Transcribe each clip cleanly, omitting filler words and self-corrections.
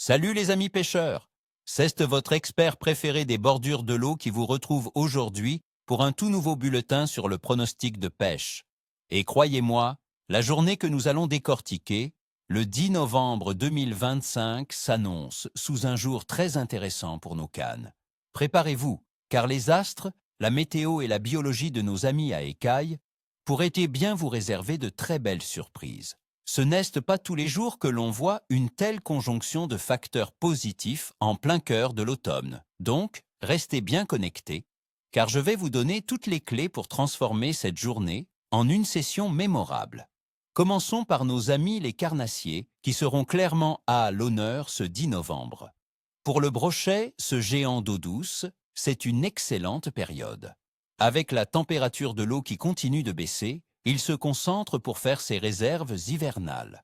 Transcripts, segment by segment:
Salut les amis pêcheurs! C'est votre expert préféré des bordures de l'eau qui vous retrouve aujourd'hui pour un tout nouveau bulletin sur le pronostic de pêche. Et croyez-moi, la journée que nous allons décortiquer, le 10 novembre 2025, s'annonce sous un jour très intéressant pour nos cannes. Préparez-vous, car les astres, la météo et la biologie de nos amis à écailles pourraient bien vous réserver de très belles surprises. Ce n'est pas tous les jours que l'on voit une telle conjonction de facteurs positifs en plein cœur de l'automne. Donc, restez bien connectés, car je vais vous donner toutes les clés pour transformer cette journée en une session mémorable. Commençons par nos amis les carnassiers, qui seront clairement à l'honneur ce 10 novembre. Pour le brochet, ce géant d'eau douce, c'est une excellente période. Avec la température de l'eau qui continue de baisser, il se concentre pour faire ses réserves hivernales.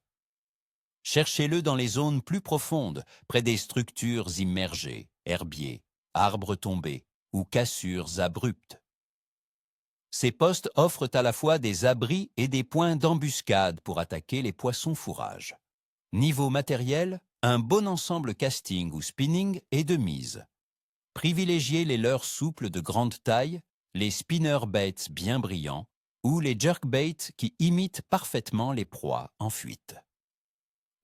Cherchez-le dans les zones plus profondes, près des structures immergées, herbiers, arbres tombés ou cassures abruptes. Ces postes offrent à la fois des abris et des points d'embuscade pour attaquer les poissons fourrages. Niveau matériel, un bon ensemble casting ou spinning est de mise. Privilégiez les leurres souples de grande taille, les spinner baits bien brillants, ou les jerkbaits qui imitent parfaitement les proies en fuite.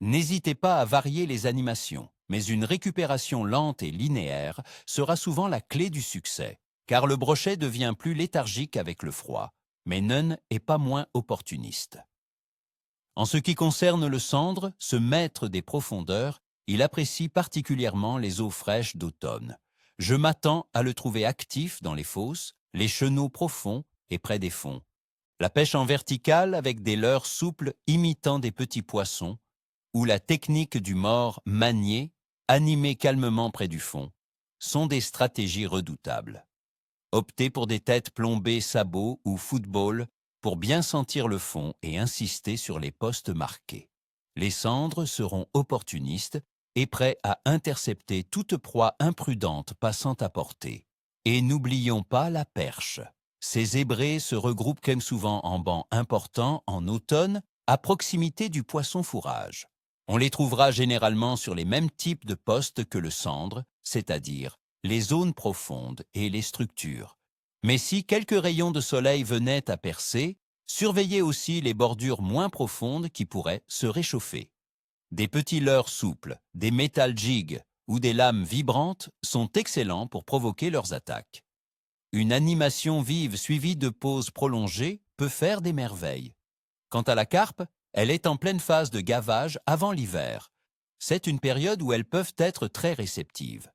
N'hésitez pas à varier les animations, mais une récupération lente et linéaire sera souvent la clé du succès, car le brochet devient plus léthargique avec le froid, mais none est pas moins opportuniste. En ce qui concerne le sandre, ce maître des profondeurs, il apprécie particulièrement les eaux fraîches d'automne. Je m'attends à le trouver actif dans les fosses, les chenaux profonds et près des fonds. La pêche en verticale avec des leurres souples imitant des petits poissons, ou la technique du mord manié, animé calmement près du fond, sont des stratégies redoutables. Optez pour des têtes plombées sabots ou football pour bien sentir le fond et insister sur les postes marqués. Les sandres seront opportunistes et prêts à intercepter toute proie imprudente passant à portée. Et n'oublions pas la perche. Ces zébrés se regroupent comme souvent en bancs importants en automne à proximité du poisson fourrage. On les trouvera généralement sur les mêmes types de postes que le sandre, c'est-à-dire les zones profondes et les structures. Mais si quelques rayons de soleil venaient à percer, surveillez aussi les bordures moins profondes qui pourraient se réchauffer. Des petits leurres souples, des métal jigs ou des lames vibrantes sont excellents pour provoquer leurs attaques. Une animation vive suivie de pauses prolongées peut faire des merveilles. Quant à la carpe, elle est en pleine phase de gavage avant l'hiver. C'est une période où elles peuvent être très réceptives.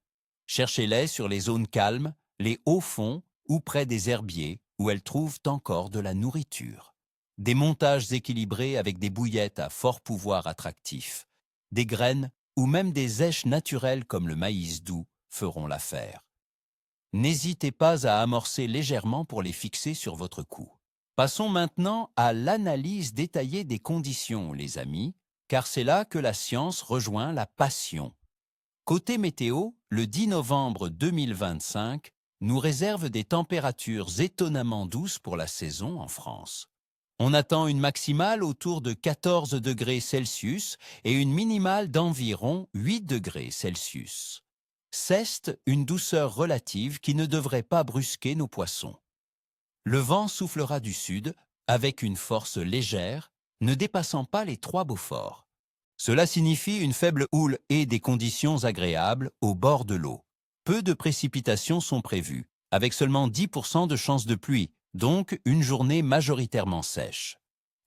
Cherchez-les sur les zones calmes, les hauts fonds ou près des herbiers où elles trouvent encore de la nourriture. Des montages équilibrés avec des bouillettes à fort pouvoir attractif, des graines ou même des èches naturelles comme le maïs doux feront l'affaire. N'hésitez pas à amorcer légèrement pour les fixer sur votre cou. Passons maintenant à l'analyse détaillée des conditions, les amis, car c'est là que la science rejoint la passion. Côté météo, le 10 novembre 2025 nous réserve des températures étonnamment douces pour la saison en France. On attend une maximale autour de 14 degrés Celsius et une minimale d'environ 8 degrés Celsius. C'est une douceur relative qui ne devrait pas brusquer nos poissons. Le vent soufflera du sud avec une force légère, ne dépassant pas les 3 Beaufort. Cela signifie une faible houle et des conditions agréables au bord de l'eau. Peu de précipitations sont prévues, avec seulement 10% de chances de pluie, donc une journée majoritairement sèche.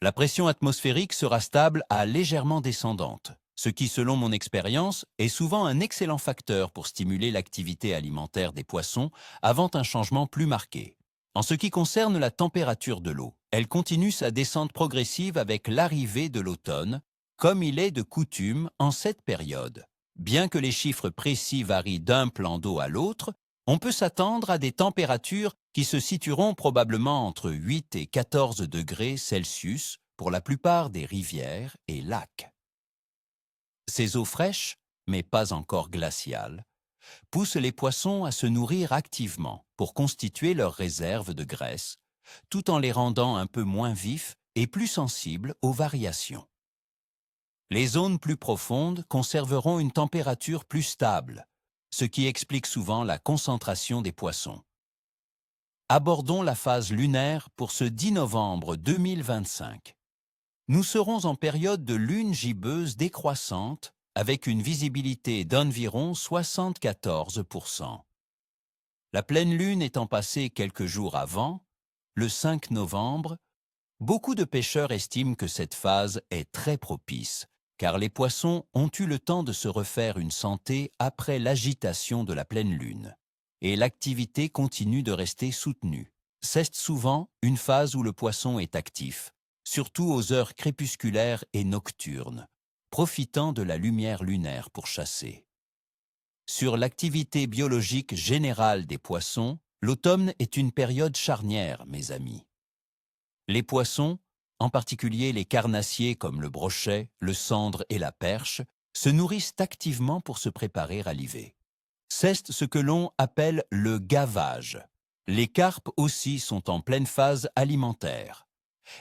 La pression atmosphérique sera stable à légèrement descendante, ce qui, selon mon expérience, est souvent un excellent facteur pour stimuler l'activité alimentaire des poissons avant un changement plus marqué. En ce qui concerne la température de l'eau, elle continue sa descente progressive avec l'arrivée de l'automne, comme il est de coutume en cette période. Bien que les chiffres précis varient d'un plan d'eau à l'autre, on peut s'attendre à des températures qui se situeront probablement entre 8 et 14 degrés Celsius pour la plupart des rivières et lacs. Ces eaux fraîches, mais pas encore glaciales, poussent les poissons à se nourrir activement pour constituer leurs réserves de graisse, tout en les rendant un peu moins vifs et plus sensibles aux variations. Les zones plus profondes conserveront une température plus stable, ce qui explique souvent la concentration des poissons. Abordons la phase lunaire pour ce 10 novembre 2025. Nous serons en période de lune gibbeuse décroissante avec une visibilité d'environ 74%. La pleine lune étant passée quelques jours avant, le 5 novembre, beaucoup de pêcheurs estiment que cette phase est très propice, car les poissons ont eu le temps de se refaire une santé après l'agitation de la pleine lune, et l'activité continue de rester soutenue. C'est souvent une phase où le poisson est actif, surtout aux heures crépusculaires et nocturnes, profitant de la lumière lunaire pour chasser. Sur l'activité biologique générale des poissons, l'automne est une période charnière, mes amis. Les poissons, en particulier les carnassiers comme le brochet, le sandre et la perche, se nourrissent activement pour se préparer à l'hiver. C'est ce que l'on appelle le gavage. Les carpes aussi sont en pleine phase alimentaire.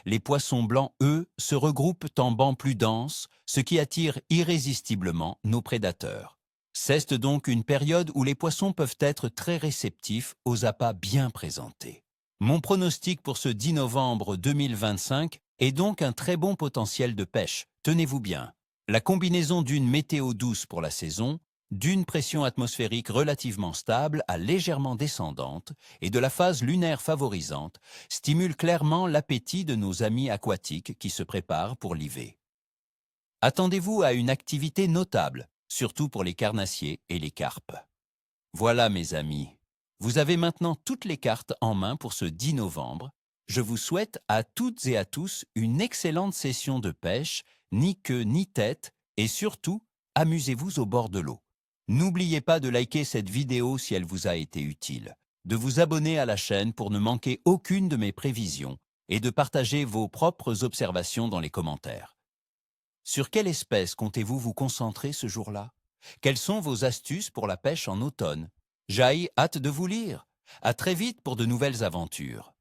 Les poissons blancs, eux, se regroupent en bancs plus denses, ce qui attire irrésistiblement nos prédateurs. C'est donc une période où les poissons peuvent être très réceptifs aux appâts bien présentés. Mon pronostic pour ce 10 novembre 2025 est donc un très bon potentiel de pêche. Tenez-vous bien. La combinaison d'une météo douce pour la saison, d'une pression atmosphérique relativement stable à légèrement descendante et de la phase lunaire favorisante stimule clairement l'appétit de nos amis aquatiques qui se préparent pour l'hiver. Attendez-vous à une activité notable, surtout pour les carnassiers et les carpes. Voilà mes amis, vous avez maintenant toutes les cartes en main pour ce 10 novembre. Je vous souhaite à toutes et à tous une excellente session de pêche, ni queue ni tête, et surtout, amusez-vous au bord de l'eau. N'oubliez pas de liker cette vidéo si elle vous a été utile, de vous abonner à la chaîne pour ne manquer aucune de mes prévisions et de partager vos propres observations dans les commentaires. Sur quelle espèce comptez-vous vous concentrer ce jour-là? Quelles sont vos astuces pour la pêche en automne? J'ai hâte de vous lire. À très vite pour de nouvelles aventures.